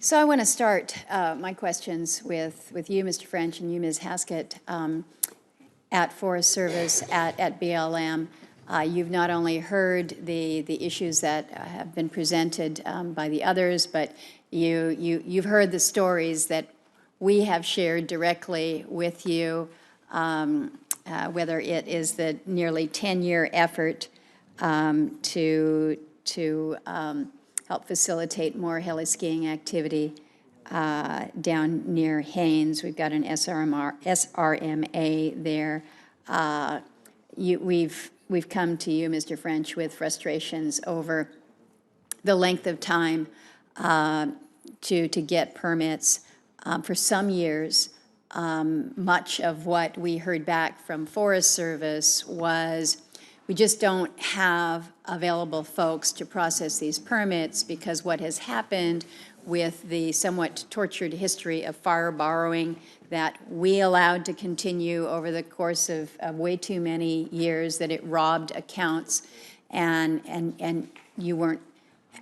So I want to start my questions with you, Mr. French, and you, Ms. Haskett, at Forest Service, at BLM. You've not only heard the issues that have been presented by the others, but you've heard the stories that we have shared directly with you, whether it is the nearly 10-year effort to help facilitate more heli-skiing activity down near Haines. We've got an SRMA there. We've come to you, Mr. French, with frustrations over the length of time to get permits. For some years, much of what we heard back from Forest Service was, we just don't have available folks to process these permits because what has happened with the somewhat tortured history of fire borrowing that we allowed to continue over the course of way too many years, that it robbed accounts, and you weren't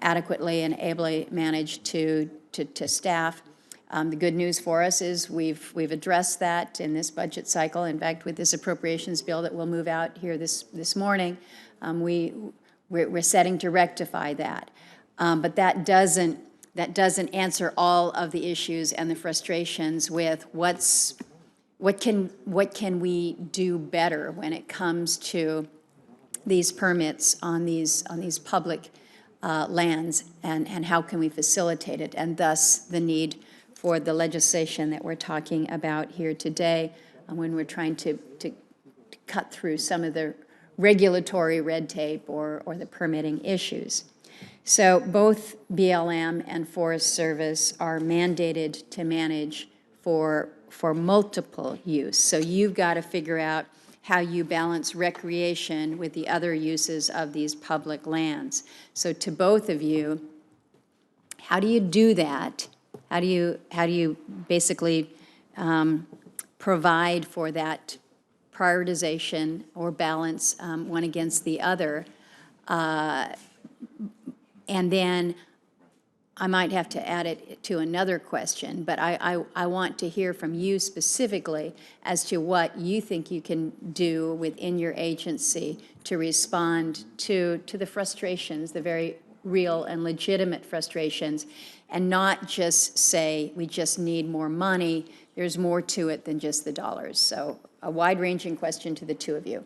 adequately and ably managed to staff. The good news for us is we've addressed that in this budget cycle. In fact, with this appropriations bill that will move out here this morning, we're setting to rectify that. But that doesn't answer all of the issues and the frustrations with what can we do better when it comes to these permits on these public lands, and how can we facilitate it, and thus the need for the legislation that we're talking about here today, when we're trying to cut through some of the regulatory red tape or the permitting issues. So both BLM and Forest Service are mandated to manage for multiple use. So you've got to figure out how you balance recreation with the other uses of these public lands. So to both of you, how do you do that? How do you basically provide for that prioritization or balance one against the other? And then I might have to add it to another question, but I want to hear from you specifically as to what you think you can do within your agency to respond to the frustrations, the very real and legitimate frustrations, and not just say we just need more money. There's more to it than just the dollars. So a wide-ranging question to the two of you.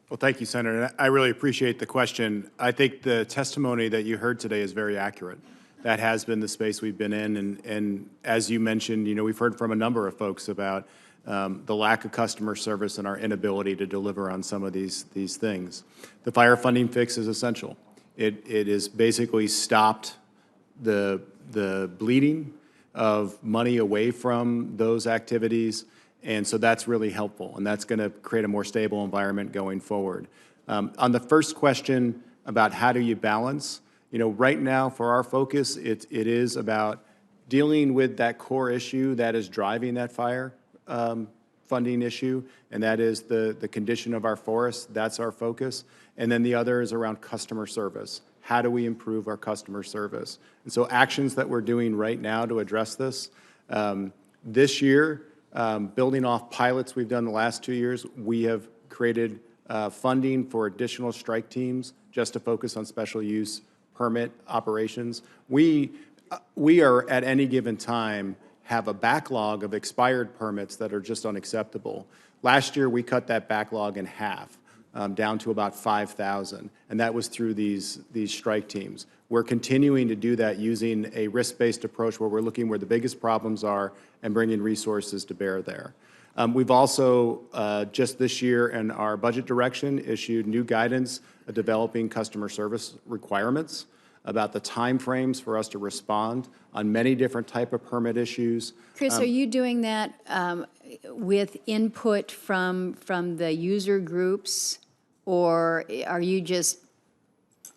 Well, thank you, Senator. I really appreciate the question. I think the testimony that you heard today is very accurate. That has been the space we've been in, and as you mentioned, we've heard from a number of folks about the lack of customer service and our inability to deliver on some of these things. The fire funding fix is essential. It has basically stopped the bleeding of money away from those activities, and so that's really helpful, and that's going to create a more stable environment going forward. On the first question about how do you balance, right now for our focus, it is about dealing with that core issue that is driving that fire funding issue, and that is the condition of our forests. That's our focus. And then the other is around customer service. How do we improve our customer service? And so actions that we're doing right now to address this, this year, building off pilots we've done the last 2 years, we have created funding for additional strike teams just to focus on special use permit operations. We are at any given time have a backlog of expired permits that are just unacceptable. Last year, we cut that backlog in half, down to about 5,000, and that was through these strike teams. We're continuing to do that using a risk-based approach where we're looking where the biggest problems are and bringing resources to bear there. We've also, just this year in our budget direction, issued new guidance developing customer service requirements about the timeframes for us to respond on many different type of permit issues. Chris, are you doing that with input from the user groups, or are you just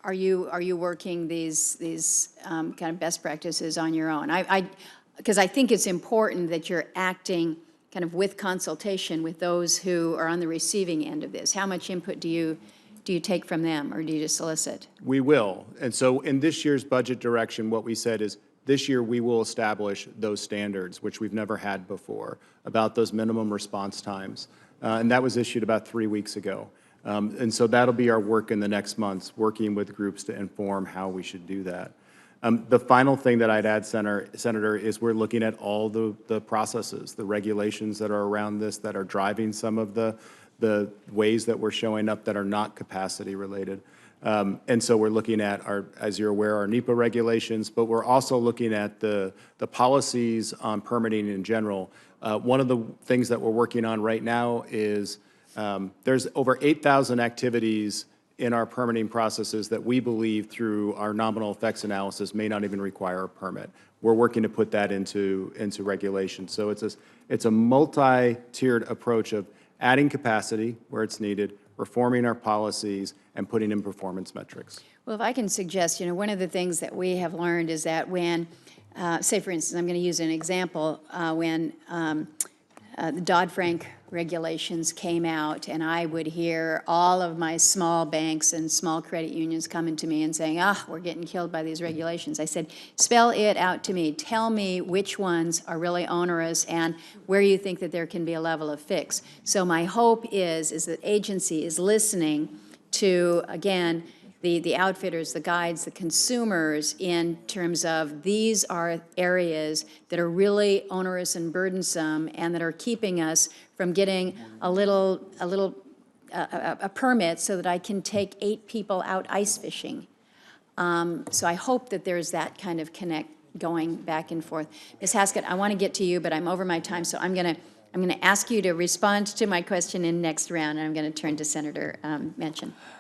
are you working these kind of best practices on your own? Because I think it's important that you're acting kind of with consultation with those who are on the receiving end of this. How much input do you do you take from them, or do you just solicit? We will. And so in this year's budget direction, what we said is, this year we will establish those standards, which we've never had before, about those minimum response times. And that was issued about 3 weeks ago. And so that'll be our work in the next months, working with groups to inform how we should do that. The final thing that I'd add, Senator, is we're looking at all the processes, the regulations that are around this that are driving some of the ways that we're showing up that are not capacity related. And so we're looking at our, as you're aware, our NEPA regulations, but we're also looking at the policies on permitting in general. One of the things that we're working on right now is there's over 8,000 activities in our permitting processes that we believe through our nominal effects analysis may not even require a permit. We're working to put that into regulation. So it's a multi-tiered approach of adding capacity where it's needed, reforming our policies, and putting in performance metrics. Well, if I can suggest, one of the things that we have learned is that when, say for instance, I'm going to use an example, when the Dodd-Frank regulations came out, and I would hear all of my small banks and small credit unions coming to me and saying, we're getting killed by these regulations. I said, spell it out to me. Tell me which ones are really onerous and where you think that there can be a level of fix. So my hope is that agency is listening to, again, the outfitters, the guides, the consumers, in terms of these are areas that are really onerous and burdensome and that are keeping us from getting a permit so that I can take 8 people out ice fishing. So I hope that there's that kind of connect going back and forth. Ms. Haskett, I want to get to you, but I'm over my time, so I'm going to ask you to respond to my question in next round, and I'm going to turn to Senator Manchin.